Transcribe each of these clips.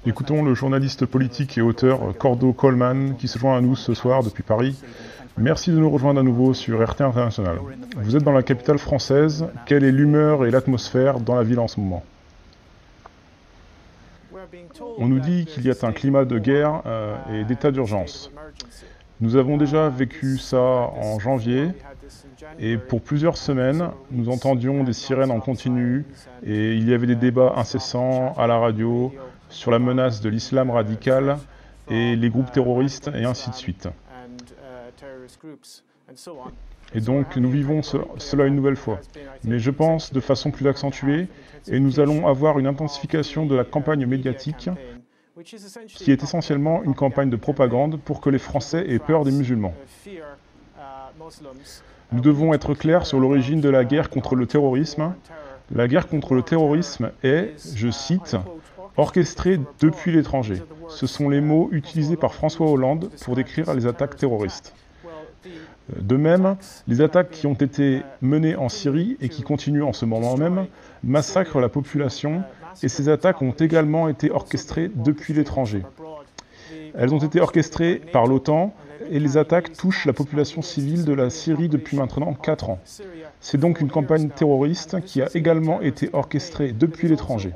Écoutons le journaliste politique et auteur Cordo Coleman qui se joint à nous ce soir depuis Paris. Merci de nous rejoindre à nouveau sur RT International. Vous êtes dans la capitale française. Quelle est l'humeur et l'atmosphère dans la ville en ce moment? On nous dit qu'il y a un climat de guerre et d'état d'urgence. Nous avons déjà vécu ça en janvier et pour plusieurs semaines, nous entendions des sirènes en continu et il y avait des débats incessants à la radio sur la menace de l'islam radical et les groupes terroristes et ainsi de suite. Et donc nous vivons cela une nouvelle fois. Mais je pense de façon plus accentuée et nous allons avoir une intensification de la campagne médiatique qui est essentiellement une campagne de propagande pour que les Français aient peur des musulmans. Nous devons être clairs sur l'origine de la guerre contre le terrorisme. La guerre contre le terrorisme est, je cite, « orchestrée depuis l'étranger ». Ce sont les mots utilisés par François Hollande pour décrire les attaques terroristes. De même, les attaques qui ont été menées en Syrie et qui continuent en ce moment même massacrent la population et ces attaques ont également été orchestrées depuis l'étranger. Elles ont été orchestrées par l'OTAN et les attaques touchent la population civile de la Syrie depuis maintenant 4 ans. C'est donc une campagne terroriste qui a également été orchestrée depuis l'étranger.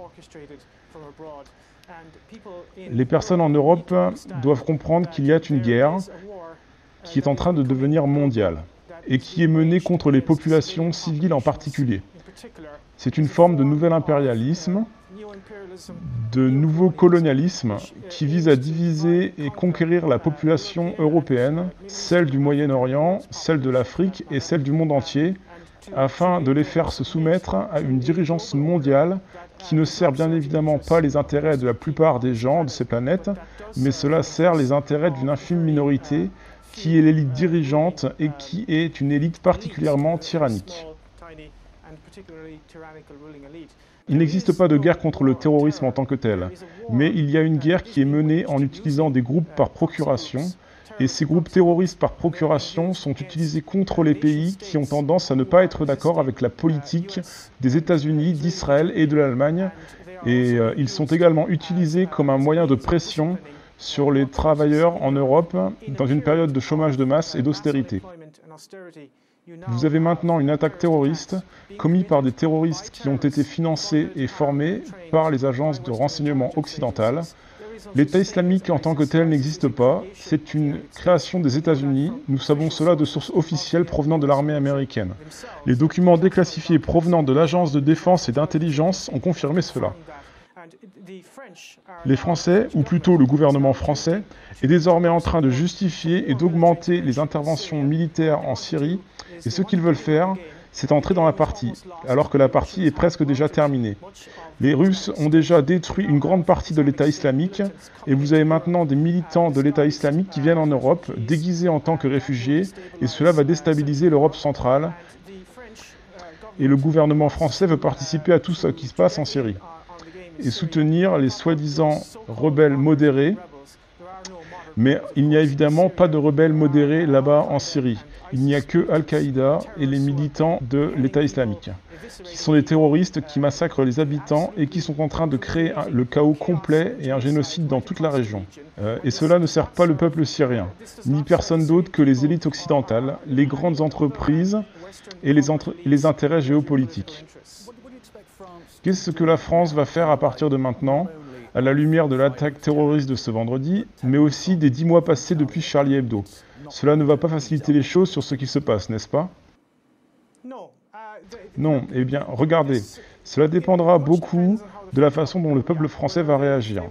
Les personnes en Europe doivent comprendre qu'il y a une guerre qui est en train de devenir mondiale et qui est menée contre les populations civiles en particulier. C'est une forme de nouvel impérialisme, de nouveau colonialisme qui vise à diviser et conquérir la population européenne, celle du Moyen-Orient, celle de l'Afrique et celle du monde entier, afin de les faire se soumettre à une dirigeance mondiale qui ne sert bien évidemment pas les intérêts de la plupart des gens de ces planètes, mais cela sert les intérêts d'une infime minorité qui est l'élite dirigeante et qui est une élite particulièrement tyrannique. Il n'existe pas de guerre contre le terrorisme en tant que tel, mais il y a une guerre qui est menée en utilisant des groupes par procuration, et ces groupes terroristes par procuration sont utilisés contre les pays qui ont tendance à ne pas être d'accord avec la politique des États-Unis, d'Israël et de l'Allemagne, et ils sont également utilisés comme un moyen de pression sur les travailleurs en Europe dans une période de chômage de masse et d'austérité. Vous avez maintenant une attaque terroriste commise par des terroristes qui ont été financés et formés par les agences de renseignement occidentales. L'État islamique en tant que tel n'existe pas, c'est une création des États-Unis, nous savons cela de sources officielles provenant de l'armée américaine. Les documents déclassifiés provenant de l'agence de défense et d'intelligence ont confirmé cela. Les Français, ou plutôt le gouvernement français, est désormais en train de justifier et d'augmenter les interventions militaires en Syrie, et ce qu'ils veulent faire, c'est entrer dans la partie, alors que la partie est presque déjà terminée. Les Russes ont déjà détruit une grande partie de l'État islamique, et vous avez maintenant des militants de l'État islamique qui viennent en Europe, déguisés en tant que réfugiés, et cela va déstabiliser l'Europe centrale. Et le gouvernement français veut participer à tout ce qui se passe en Syrie et soutenir les soi-disant rebelles modérés. Mais il n'y a évidemment pas de rebelles modérés là-bas en Syrie. Il n'y a que Al-Qaïda et les militants de l'État islamique, qui sont des terroristes qui massacrent les habitants et qui sont en train de créer le chaos complet et un génocide dans toute la région. Et cela ne sert pas le peuple syrien, ni personne d'autre que les élites occidentales, les grandes entreprises et les intérêts géopolitiques. Qu'est-ce que la France va faire à partir de maintenant, à la lumière de l'attaque terroriste de ce vendredi, mais aussi des 10 mois passés depuis Charlie Hebdo? Cela ne va pas faciliter les choses sur ce qui se passe, n'est-ce pas? Non, eh bien, regardez, cela dépendra beaucoup de la façon dont le peuple français va réagir.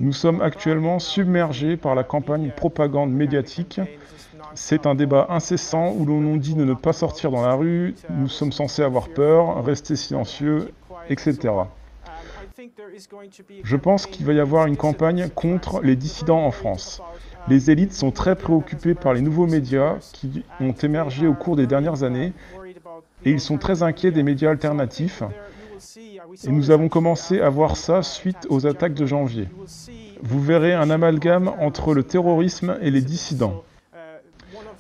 Nous sommes actuellement submergés par la campagne propagande médiatique. C'est un débat incessant où l'on nous dit de ne pas sortir dans la rue, nous sommes censés avoir peur, rester silencieux, etc. Je pense qu'il va y avoir une campagne contre les dissidents en France. Les élites sont très préoccupées par les nouveaux médias qui ont émergé au cours des dernières années et ils sont très inquiets des médias alternatifs. Et nous avons commencé à voir ça suite aux attaques de janvier. Vous verrez un amalgame entre le terrorisme et les dissidents.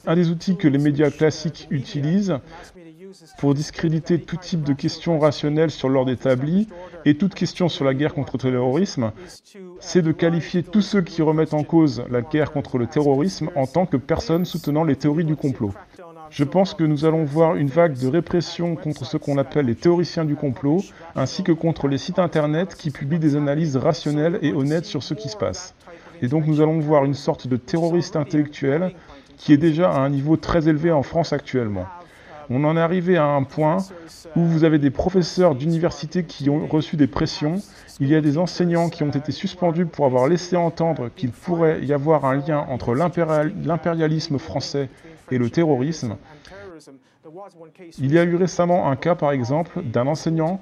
Un des outils que les médias classiques utilisent pour discréditer tout type de questions rationnelles sur l'ordre établi Et toute question sur la guerre contre le terrorisme, c'est de qualifier tous ceux qui remettent en cause la guerre contre le terrorisme en tant que personnes soutenant les théories du complot. Je pense que nous allons voir une vague de répression contre ce qu'on appelle les théoriciens du complot, ainsi que contre les sites internet qui publient des analyses rationnelles et honnêtes sur ce qui se passe. Et donc nous allons voir une sorte de terroriste intellectuel qui est déjà à un niveau très élevé en France actuellement. On en est arrivé à un point où vous avez des professeurs d'université qui ont reçu des pressions, il y a des enseignants qui ont été suspendus pour avoir laissé entendre qu'il pourrait y avoir un lien entre l'impérialisme français et le terrorisme. Il y a eu récemment un cas, par exemple, d'un enseignant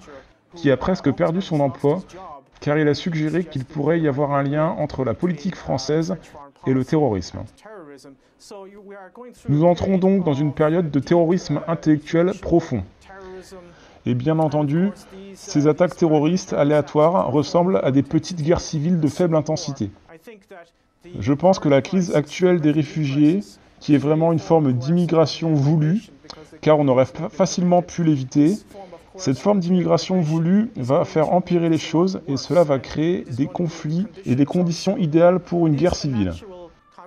qui a presque perdu son emploi car il a suggéré qu'il pourrait y avoir un lien entre la politique française et le terrorisme. Nous entrons donc dans une période de terrorisme intellectuel profond. Et bien entendu, ces attaques terroristes aléatoires ressemblent à des petites guerres civiles de faible intensité. Je pense que la crise actuelle des réfugiés, qui est vraiment une forme d'immigration voulue, car on aurait facilement pu l'éviter, cette forme d'immigration voulue va faire empirer les choses et cela va créer des conflits et des conditions idéales pour une guerre civile.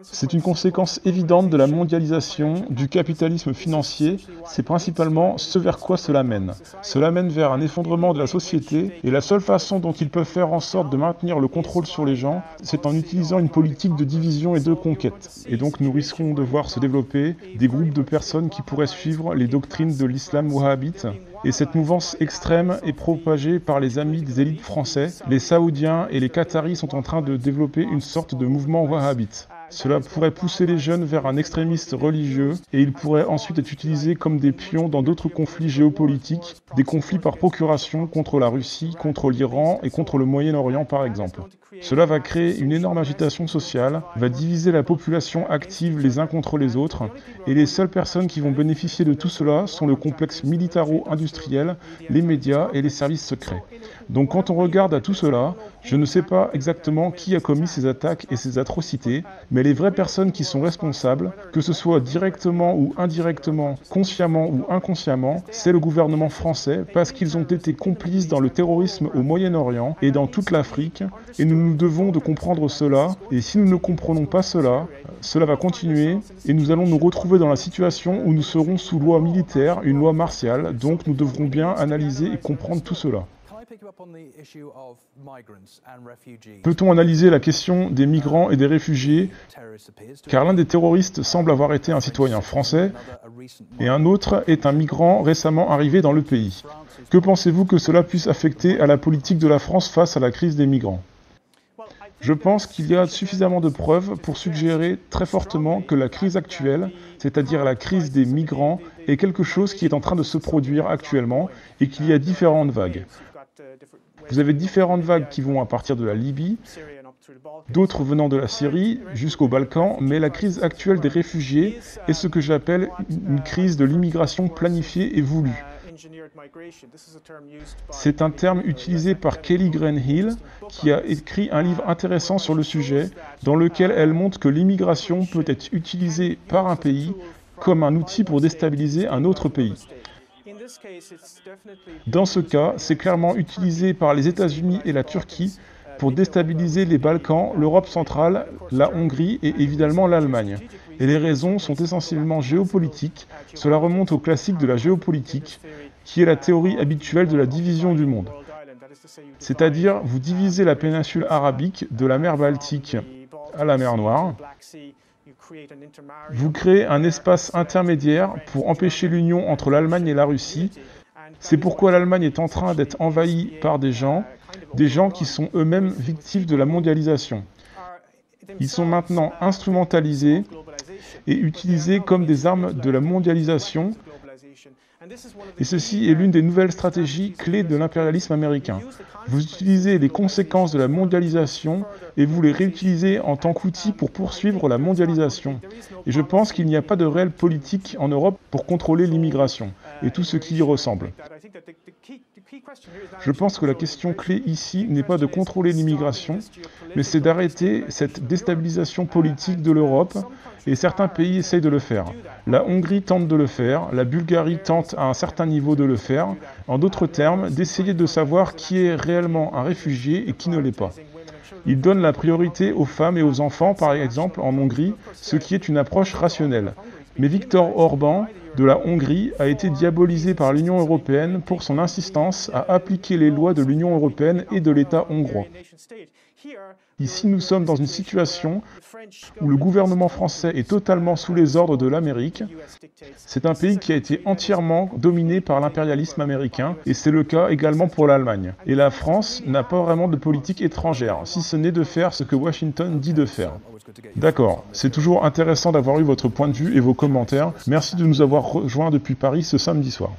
C'est une conséquence évidente de la mondialisation, du capitalisme financier, c'est principalement ce vers quoi cela mène. Cela mène vers un effondrement de la société, et la seule façon dont ils peuvent faire en sorte de maintenir le contrôle sur les gens, c'est en utilisant une politique de division et de conquête. Et donc nous risquons de voir se développer des groupes de personnes qui pourraient suivre les doctrines de l'islam wahhabite. Et cette mouvance extrême est propagée par les amis des élites français. Les Saoudiens et les Qataris sont en train de développer une sorte de mouvement wahhabite. Cela pourrait pousser les jeunes vers un extrémiste religieux et il pourrait ensuite être utilisé comme des pions dans d'autres conflits géopolitiques, des conflits par procuration contre la Russie, contre l'Iran et contre le Moyen-Orient par exemple. Cela va créer une énorme agitation sociale, va diviser la population active les uns contre les autres, et les seules personnes qui vont bénéficier de tout cela sont le complexe militaro-industriel, les médias et les services secrets. Donc quand on regarde à tout cela, je ne sais pas exactement qui a commis ces attaques et ces atrocités, mais les vraies personnes qui sont responsables, que ce soit directement ou indirectement, consciemment ou inconsciemment, c'est le gouvernement français parce qu'ils ont été complices dans le terrorisme au Moyen-Orient et dans toute l'Afrique, et nous devons de comprendre cela, et si nous ne comprenons pas cela, cela va continuer, et nous allons nous retrouver dans la situation où nous serons sous loi militaire, une loi martiale, donc nous devrons bien analyser et comprendre tout cela. Peut-on analyser la question des migrants et des réfugiés, car l'un des terroristes semble avoir été un citoyen français, et un autre est un migrant récemment arrivé dans le pays. Que pensez-vous que cela puisse affecter à la politique de la France face à la crise des migrants ? Je pense qu'il y a suffisamment de preuves pour suggérer très fortement que la crise actuelle, c'est-à-dire la crise des migrants, est quelque chose qui est en train de se produire actuellement et qu'il y a différentes vagues. Vous avez différentes vagues qui vont à partir de la Libye, d'autres venant de la Syrie jusqu'aux Balkans, mais la crise actuelle des réfugiés est ce que j'appelle une crise de l'immigration planifiée et voulue. C'est un terme utilisé par Kelly Greenhill, qui a écrit un livre intéressant sur le sujet, dans lequel elle montre que l'immigration peut être utilisée par un pays comme un outil pour déstabiliser un autre pays. Dans ce cas, c'est clairement utilisé par les États-Unis et la Turquie pour déstabiliser les Balkans, l'Europe centrale, la Hongrie et évidemment l'Allemagne. Et les raisons sont essentiellement géopolitiques. Cela remonte au classique de la géopolitique, qui est la théorie habituelle de la division du monde. C'est-à-dire, vous divisez la péninsule arabique de la mer Baltique à la mer Noire. Vous créez un espace intermédiaire pour empêcher l'union entre l'Allemagne et la Russie. C'est pourquoi l'Allemagne est en train d'être envahie par des gens qui sont eux-mêmes victimes de la mondialisation. Ils sont maintenant instrumentalisés et utilisés comme des armes de la mondialisation. Et ceci est l'une des nouvelles stratégies clés de l'impérialisme américain. Vous utilisez les conséquences de la mondialisation et vous les réutilisez en tant qu'outil pour poursuivre la mondialisation. Et je pense qu'il n'y a pas de réelle politique en Europe pour contrôler l'immigration. et tout ce qui y ressemble. Je pense que la question clé ici n'est pas de contrôler l'immigration, mais c'est d'arrêter cette déstabilisation politique de l'Europe, et certains pays essayent de le faire. La Hongrie tente de le faire, la Bulgarie tente à un certain niveau de le faire, en d'autres termes, d'essayer de savoir qui est réellement un réfugié et qui ne l'est pas. Ils donnent la priorité aux femmes et aux enfants, par exemple, en Hongrie, ce qui est une approche rationnelle. Mais Viktor Orban, de la Hongrie, a été diabolisé par l'Union européenne pour son insistance à appliquer les lois de l'Union européenne et de l'État hongrois. Ici, nous sommes dans une situation où le gouvernement français est totalement sous les ordres de l'Amérique. C'est un pays qui a été entièrement dominé par l'impérialisme américain, et c'est le cas également pour l'Allemagne. Et la France n'a pas vraiment de politique étrangère, si ce n'est de faire ce que Washington dit de faire. D'accord, c'est toujours intéressant d'avoir eu votre point de vue et vos commentaires. Merci de nous avoir rejoints depuis Paris ce samedi soir.